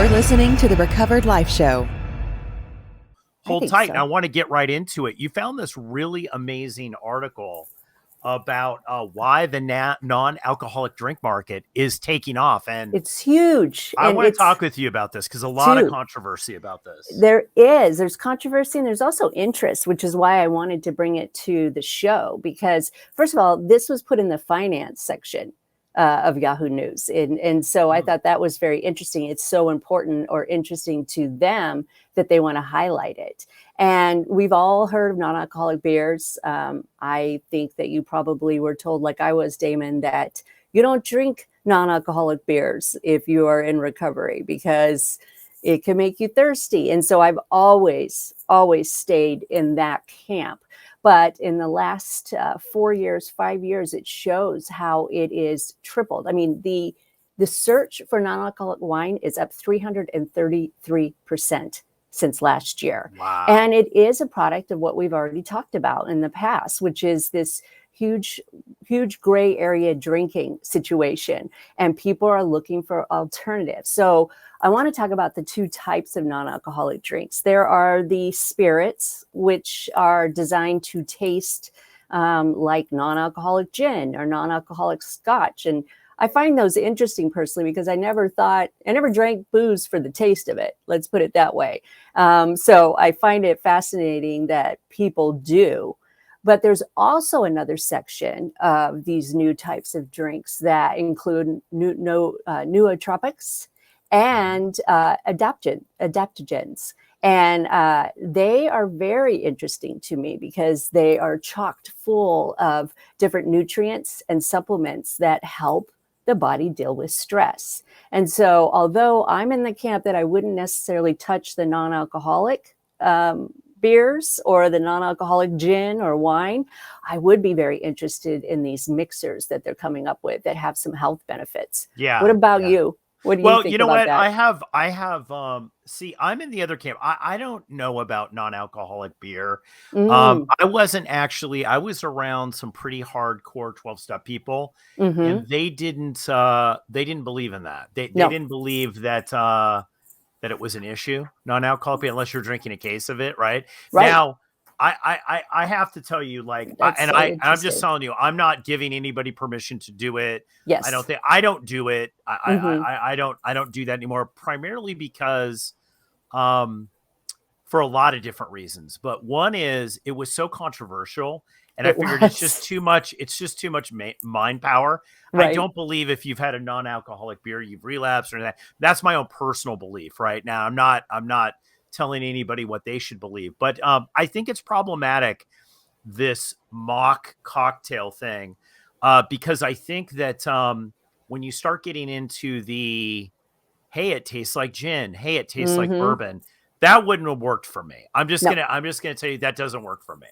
You're listening to the Recovered Life Show. Hold tight. So. I want to get right into it. You found this really amazing article about why the non-alcoholic drink market is taking off. And it's huge. I want to talk with you about this because a lot of controversy about this. There's controversy and there's also interest, which is why I wanted to bring it to the show. Because first of all, this was put in the finance section of Yahoo News. And so I thought that was very interesting. It's so important or interesting to them that they want to highlight it. And we've all heard of non-alcoholic beers. I think that you probably were told, like I was, Damon, that you don't drink non-alcoholic beers if you are in recovery because it can make you thirsty. And so I've always stayed in that camp. But in the last 5 years, it shows how it is tripled. I mean, the search for non-alcoholic wine is up 333% since last year. Wow. And it is a product of what we've already talked about in the past, which is this huge gray area drinking situation. And people are looking for alternatives. So I want to talk about the two types of non-alcoholic drinks. There are the spirits, which are designed to taste like non-alcoholic gin or non-alcoholic scotch. And I find those interesting personally because I never drank booze for the taste of it. Let's put it that way. So I find it fascinating that people do. But there's also another section of these new types of drinks that include nootropics and adaptogens. And they are very interesting to me because they are chocked full of different nutrients and supplements that help the body deal with stress. And so although I'm in the camp that I wouldn't necessarily touch the non-alcoholic beers or the non-alcoholic gin or wine, I would be very interested in these mixers that they're coming up with that have some health benefits. Yeah. What about you? What do you think about that? I have, see, I'm in the other camp. I don't know about non-alcoholic beer. I was around some pretty hardcore 12-step people and they didn't believe in that. They didn't believe that it was an issue, non-alcoholic beer, unless you're drinking a case of it. Right. Now, I have to tell you, like, I'm just telling you, I'm not giving anybody permission to do it. Yes. I don't do it. I don't do that anymore, primarily because, for a lot of different reasons. But one is it was so controversial and I figured it's just too much. It's just too much mind power. Right. I don't believe if you've had a non-alcoholic beer, you've relapsed or that. That's my own personal belief right now. I'm not telling anybody what they should believe. But I think it's problematic, this mock cocktail thing, because I think that when you start getting into the, hey, it tastes like gin, hey, it tastes like bourbon, that wouldn't have worked for me. I'm just gonna tell you that doesn't work for me.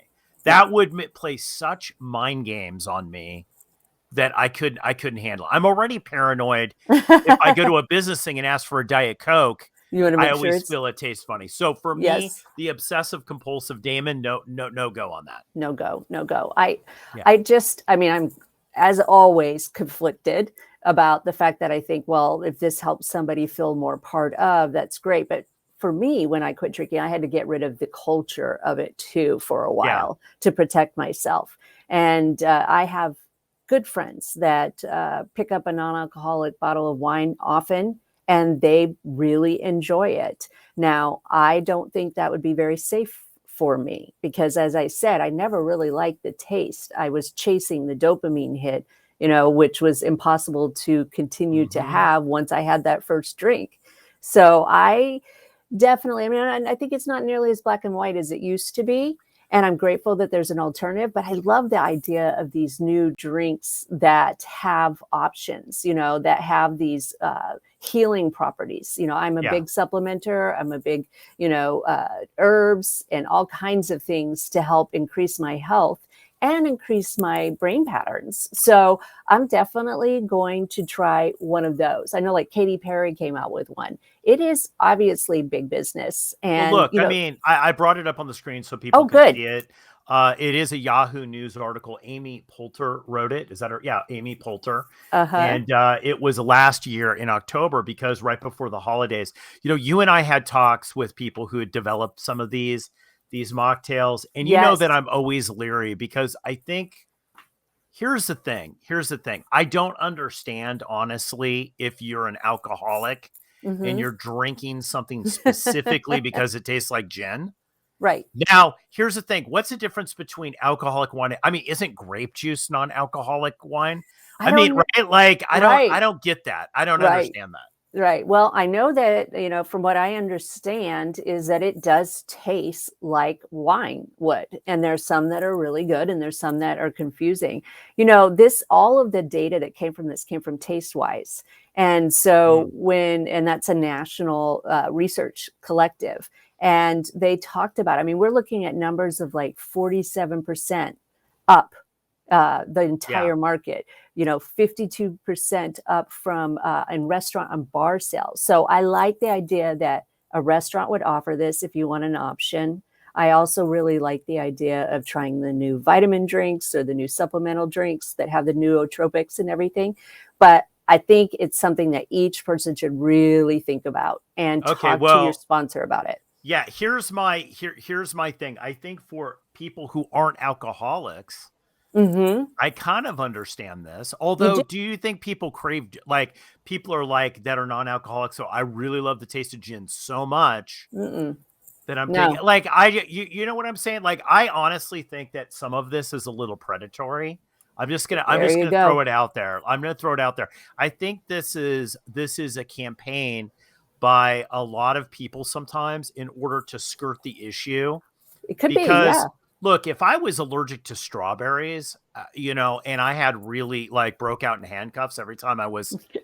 That would play such mind games on me that I couldn't handle. I'm already paranoid. If I go to a business thing and ask for a Diet Coke, I always feel it tastes funny. So for me, the obsessive compulsive Damon, no go on that. No go. I'm as always conflicted about the fact that I think, well, if this helps somebody feel more part of, that's great. But for me, when I quit drinking, I had to get rid of the culture of it too for a while to protect myself. And I have good friends that pick up a non-alcoholic bottle of wine often, and they really enjoy it. Now, I don't think that would be very safe for me because, as I said, I never really liked the taste. I was chasing the dopamine hit, which was impossible to continue to have once I had that first drink. So I definitely, I think it's not nearly as black and white as it used to be. And I'm grateful that there's an alternative, but I love the idea of these new drinks that have options, that have these healing properties. I'm a big supplementer. I'm a big, herbs and all kinds of things to help increase my health and increase my brain patterns. So I'm definitely going to try one of those. I know like Katy Perry came out with one. It is obviously big business. And I brought it up on the screen so people can see it. It is a Yahoo News article. Amy Poulter wrote it. Is that her? Yeah, Amy Poulter. Uh-huh. And it was last year in October, because right before the holidays, you and I had talks with people who had developed some of these mocktails. And you know Yes. that I'm always leery, because I think here's the thing. I don't understand, honestly, if you're an alcoholic and you're drinking something specifically because it tastes like gin. Right. Now, here's the thing. What's the difference between alcoholic wine? I mean, isn't grape juice non-alcoholic wine? I mean, right? Like, I don't get that. I don't understand that. Right. Well, I know that, from what I understand is that it does taste like wine would. And there's some that are really good and there's some that are confusing. All of the data that came from this came from TasteWise. And so and that's a national research collective. And they talked about, we're looking at numbers of like 47% up the entire market, 52% up from in restaurant and bar sales. So I like the idea that a restaurant would offer this if you want an option. I also really like the idea of trying the new vitamin drinks or the new supplemental drinks that have the nootropics and everything. But I think it's something that each person should really think about and talk to your sponsor about it. Yeah, here's my thing. I think for people who aren't alcoholics, I kind of understand this. Although, do you think people crave, like, people are like that are non-alcoholic? So I really love the taste of gin so much that I'm taking, like, you know what I'm saying? Like, I honestly think that some of this is a little predatory. I'm just gonna throw it out there. I think this is a campaign by a lot of people sometimes in order to skirt the issue. It could be, yeah. Look, if I was allergic to strawberries, and I had really, like, broke out in handcuffs every time I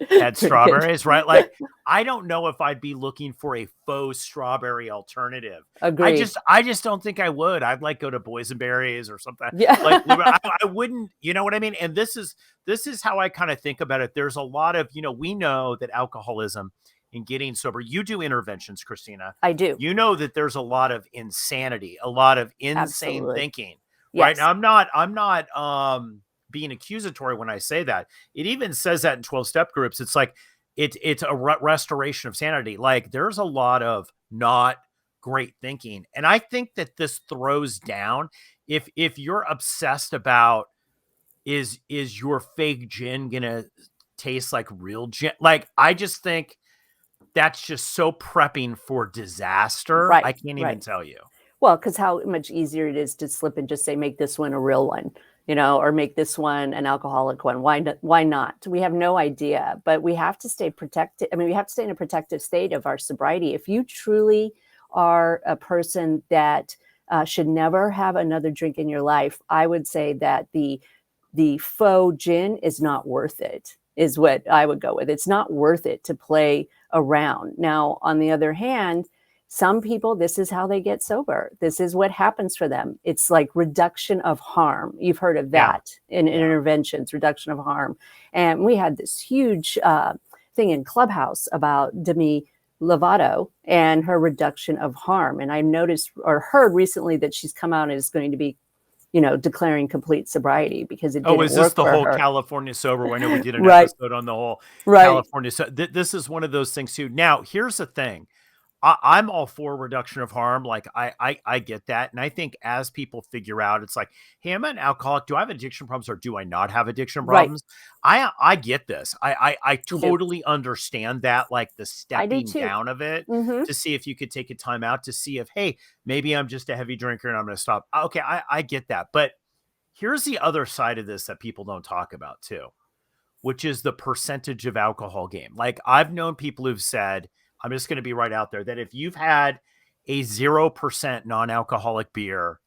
had strawberries, right? Like, I don't know if I'd be looking for a faux strawberry alternative. Agreed. I just don't think I would. I'd like go to boysenberries or something. Yeah. Like, I wouldn't, you know what I mean? And this is how I kind of think about it. There's a lot of, we know that alcoholism in getting sober, you do interventions, Kristina. I do. You know that there's a lot of insanity, a lot of insane thinking, yes. right? Now, I'm not being accusatory when I say that. It even says that in 12-step groups. It's like, it's a restoration of sanity. Like, there's a lot of not great thinking. And I think that this throws down, if you're obsessed about, is your fake gin gonna taste like real gin? Like, I just think that's just so prepping for disaster. Right, I can't even tell you. Well, because how much easier it is to slip and just say, make this one a real one, or make this one an alcoholic one. Why not? We have no idea, but we have to stay protected. We have to stay in a protective state of our sobriety. If you truly are a person that should never have another drink in your life, I would say that the faux gin is not worth it, is what I would go with. It's not worth it to play around. Now, on the other hand, some people, this is how they get sober. This is what happens for them. It's like reduction of harm. You've heard of that in interventions, reduction of harm. And we had this huge thing in Clubhouse about Demi Lovato and her reduction of harm. And I noticed or heard recently that she's come out and is going to be declaring complete sobriety because it didn't work for her. Oh, is this the whole her. California sober? I know we did an episode on the whole California. So this is one of those things too. Now, here's the thing. I'm all for reduction of harm. Like, I get that. And I think as people figure out, it's like, hey, I'm an alcoholic. Do I have addiction problems or do I not have addiction problems? Right. I get this. I totally understand that, like the stepping down of it to see if you could take a time out to see if, hey, maybe I'm just a heavy drinker and I'm going to stop. Okay. I get that. But here's the other side of this that people don't talk about too, which is the percentage of alcohol game. Like, I've known people who've said, I'm just going to be right out there, that if you've had a 0% non-alcoholic beer,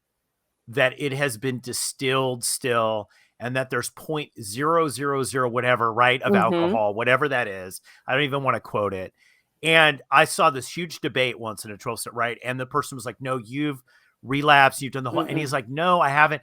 that it has been distilled still, and that there's 0.000 whatever, right, of alcohol, whatever that is. I don't even want to quote it. And I saw this huge debate once in a 12-step, right? And the person was like, no, you've relapsed, you've done the whole, and he's like, no, I haven't.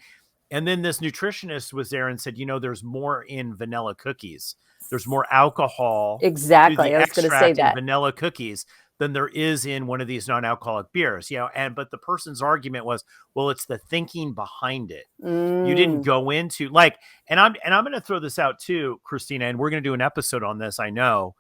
And then this nutritionist was there and said, there's more in vanilla cookies. There's more alcohol. Exactly. I was going to say that. Vanilla cookies than there is in one of these non-alcoholic beers, but the person's argument was, well, it's the thinking behind it. You didn't go into and I'm going to throw this out too, Kristina, and we're going to do an episode on this. I know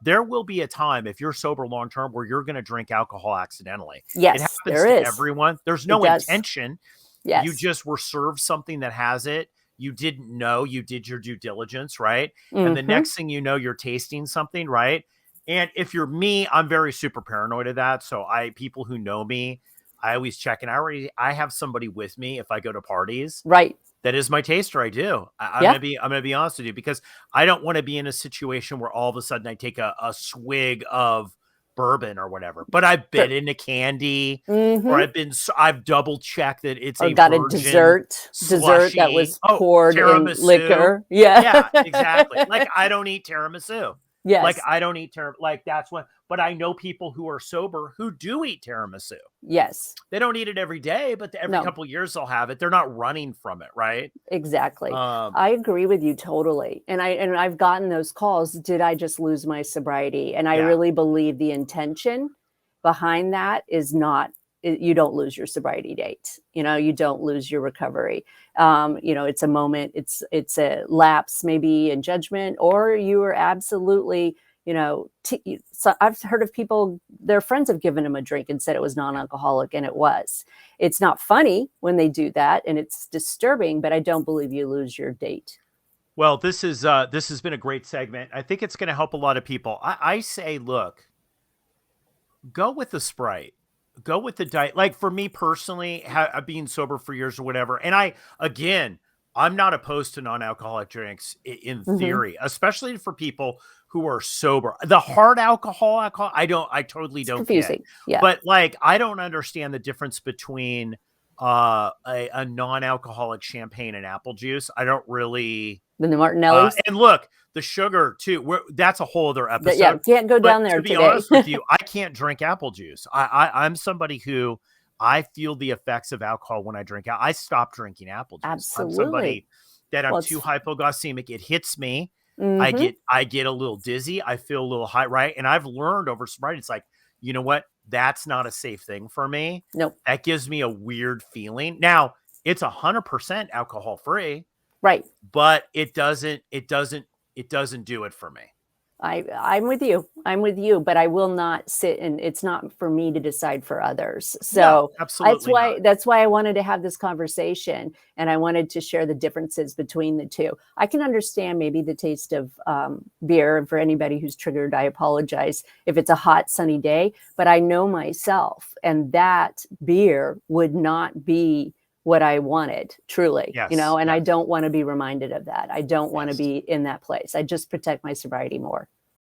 there will be a time if you're sober long-term where you're going to drink alcohol accidentally. Yes, it happens there to is. everyone. There's no intention. Yes. You just were served something that has it. You didn't know, you did your due diligence, right? And the next thing you know, you're tasting something, right? And if you're me, I'm very super paranoid of that. So people who know me, I always check, and I have somebody with me if I go to parties. Right. That is my taster. I do. I'm going to be honest with you, because I don't want to be in a situation where all of a sudden I take a swig of bourbon or whatever, but I've been into candy, or I've double checked that it's got a dessert that was poured in liquor. Yeah, exactly. Like I don't eat tiramisu. Yes. Like I don't eat tiramisu. Like that's when, but I know people who are sober who do eat tiramisu. Yes. They don't eat it every day, but every couple of years they'll have it. They're not running from it, right? Exactly. I agree with you totally. And I've gotten those calls. Did I just lose my sobriety? And I really believe the intention behind that is not, you don't lose your sobriety date. You don't lose your recovery. It's a moment, it's a lapse maybe in judgment, or you are absolutely, so I've heard of people, their friends have given them a drink and said it was non-alcoholic, and it was. It's not funny when they do that, and it's disturbing, but I don't believe you lose your date. Well, this has been a great segment. I think it's going to help a lot of people. I say, look, go with the Sprite. Go with the diet. Like for me personally, being sober for years or whatever. And I'm not opposed to non-alcoholic drinks in theory, especially for people who are sober. The hard alcohol, I totally don't confusing. Get. Yeah. But I don't understand the difference between a non-alcoholic champagne and apple juice. I don't really. The Martinelli's. And look, the sugar too. That's a whole other episode. Yeah, can't go down there today. To be honest with you, I can't drink apple juice. I'm somebody who I feel the effects of alcohol when I drink. I stopped drinking apple juice. Absolutely. I'm somebody that I'm too hypoglycemic. It hits me. I get a little dizzy. I feel a little high, right? And I've learned over sobriety, it's like, you know what? That's not a safe thing for me. Nope. That gives me a weird feeling. Now, it's 100% alcohol free. Right. But it doesn't do it for me. I'm with you, but I will not sit, and it's not for me to decide for others. So absolutely that's why I wanted to have this conversation, and I wanted to share the differences between the two. I can understand maybe the taste of beer, and for anybody who's triggered, I apologize if it's a hot sunny day, but I know myself, and that beer would not be what I wanted, truly, and I don't want to be reminded of that. I don't want to be in that place. I just protect my sobriety more.